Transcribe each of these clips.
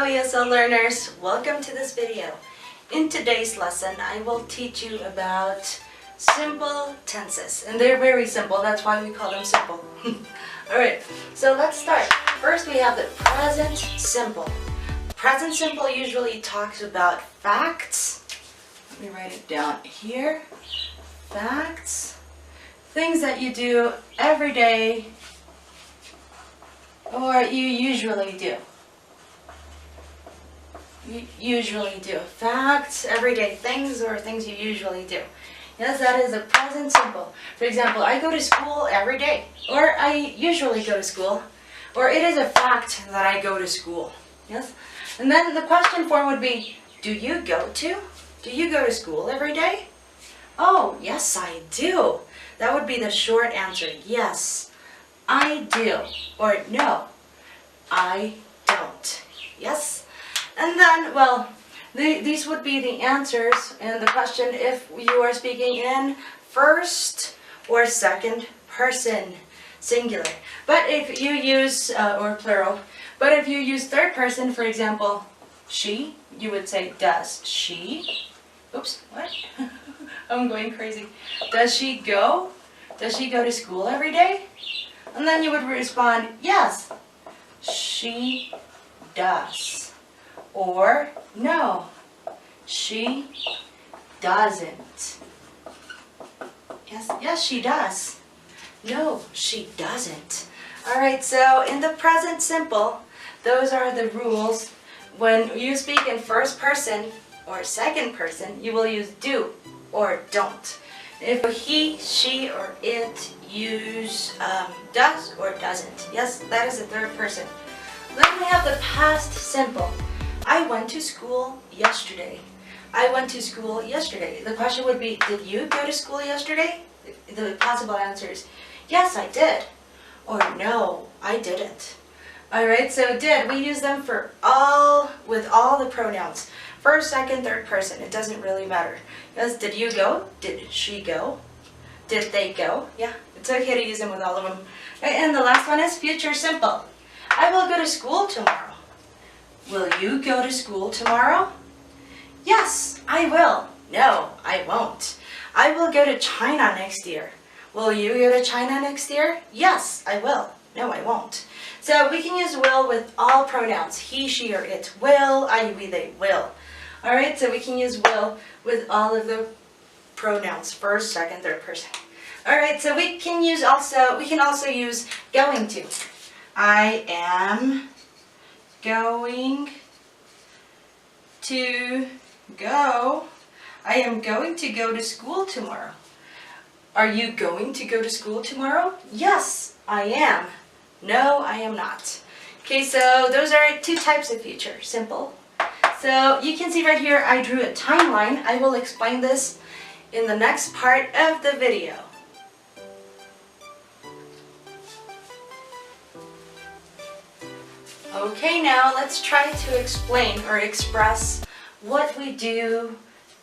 Hello ESL learners, welcome to this video. In today's lesson, I will teach you about simple tenses. And they're very simple, that's why we call them simple. Alright, so let's start. First we have the present simple. Present simple usually talks about facts. Let me write it down here. Facts. Things that you do every day or you usually do. You usually do. Facts, everyday things, or things you usually do. Yes, that is a present simple. For example, I go to school every day, or I usually go to school, or it is a fact that I go to school. Yes? And then the question form would be, do you go to school every day? Oh, yes, I do. That would be the short answer. Yes, I do. Or no, I don't. Yes? And then, well, these would be the answers and the question if you are speaking in first or second person, singular. But if you use, or plural, but if you use third person, for example, she, you would say, does she, oops, what? I'm going crazy. Does she go? Does she go to school every day? And then you would respond, yes, she does. Or, no, she doesn't. Yes, she does. No, she doesn't. Alright, so in the present simple, those are the rules. When you speak in first person or second person, you will use do or don't. If he, she, or it, use does or doesn't. Yes, that is the third person. Then we have the past simple. I went to school yesterday. I went to school yesterday. The question would be, did you go to school yesterday? The possible answer is, yes, I did. Or no, I didn't. Alright, so did, we use them for with all the pronouns. First, second, third person. It doesn't really matter. Yes, did you go? Did she go? Did they go? Yeah, it's okay to use them with all of them. Right, and the last one is future simple. I will go to school tomorrow. Will you go to school tomorrow? Yes, I will. No, I won't. I will go to China next year. Will you go to China next year? Yes, I will. No, I won't. So we can use will with all pronouns. He, she, or it. Will, I, we, they, will. Alright, so we can use will with all of the pronouns. First, second, third person. Alright, so we can also use going to. I am going to go. I am going to go to school tomorrow. Are you going to go to school tomorrow? Yes, I am. No, I am not. Okay, so those are two types of future simple. So you can see right here I drew a timeline. I will explain this in the next part of the video. Okay, now let's try to explain or express what we do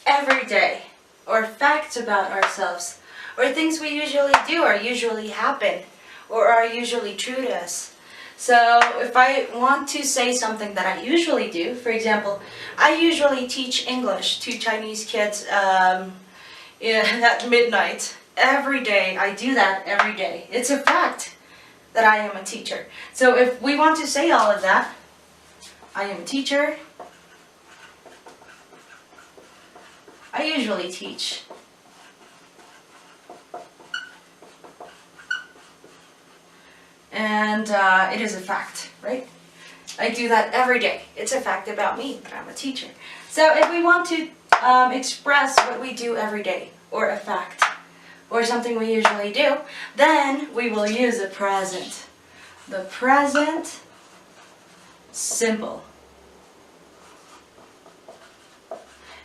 every day, or facts about ourselves, or things we usually do or usually happen, or are usually true to us. So if I want to say something that I usually do, for example, I usually teach English to Chinese kids at midnight. Every day, I do that every day. It's a fact that I am a teacher. So if we want to say all of that, I am a teacher. I usually teach. And it is a fact, right? I do that every day. It's a fact about me that I'm a teacher. So if we want to express what we do every day, or a fact, or something we usually do, then we will use the present. The present simple.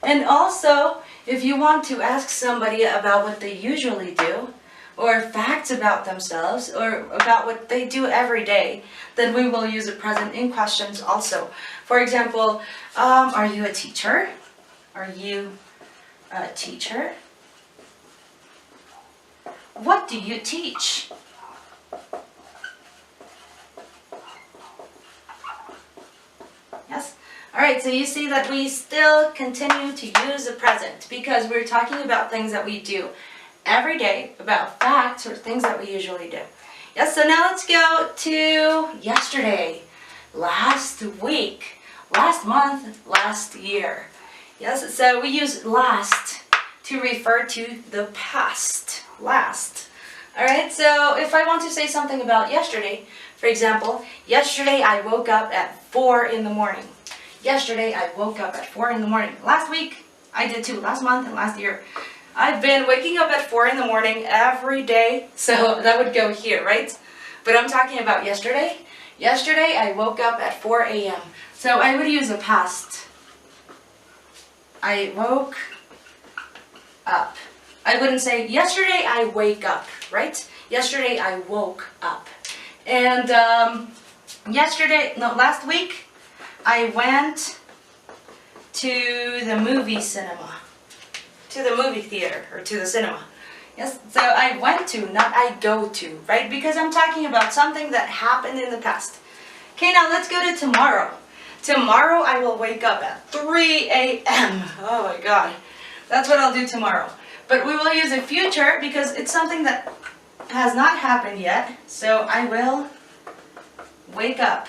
And also, if you want to ask somebody about what they usually do, or facts about themselves, or about what they do every day, then we will use the present in questions also. For example, are you a teacher? Are you a teacher? What do you teach? Yes? Alright, so you see that we still continue to use the present because we're talking about things that we do every day, about facts or things that we usually do. Yes, so now let's go to yesterday, last week, last month, last year. Yes, so we use last to refer to the past, last. Alright, so if I want to say something about yesterday, for example, yesterday I woke up at 4 in the morning. Yesterday I woke up at 4 in the morning. Last week I did too, last month and last year. I've been waking up at 4 in the morning every day, so that would go here, right? But I'm talking about yesterday. Yesterday I woke up at 4 a.m. So I would use a past. I woke up. I wouldn't say yesterday I wake up, right? Yesterday I woke up. And last week I went to the movie cinema. To the movie theater or to the cinema. Yes, so I went to, not I go to, right? Because I'm talking about something that happened in the past. Okay, now let's go to tomorrow. Tomorrow I will wake up at 3 a.m. Oh my god. That's what I'll do tomorrow. But we will use a future because it's something that has not happened yet. So I will wake up.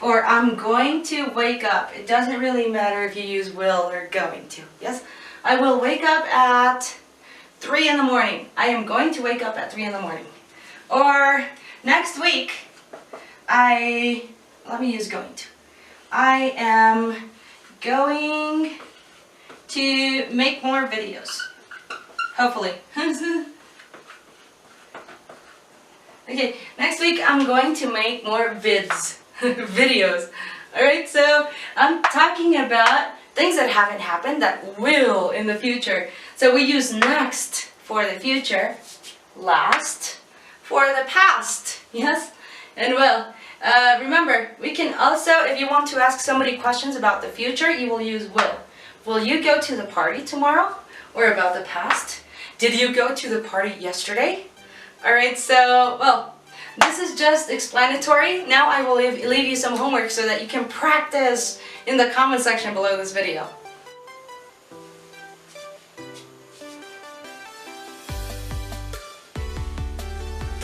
Or I'm going to wake up. It doesn't really matter if you use will or going to. Yes? I will wake up at 3 in the morning. I am going to wake up at 3 in the morning. Or next week, let me use going to. I am going to make more videos. Hopefully. Okay, next week I'm going to make more vids. Videos. Alright, so I'm talking about things that haven't happened that will in the future. So we use next for the future, last for the past. Yes? And well, remember, we can also, if you want to ask somebody questions about the future, you will use will. Will you go to the party tomorrow? Or about the past? Did you go to the party yesterday? Alright, so, well, this is just explanatory. Now I will leave you some homework so that you can practice in the comment section below this video.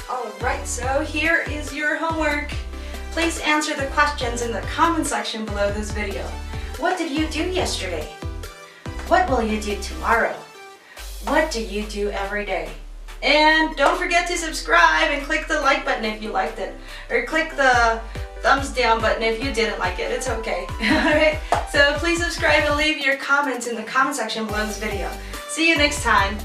Alright, so here is your homework. Please answer the questions in the comment section below this video. What did you do yesterday? What will you do tomorrow? What do you do every day? And don't forget to subscribe and click the like button if you liked it. Or click the thumbs down button if you didn't like it. It's okay. Alright, so please subscribe and leave your comments in the comment section below this video. See you next time.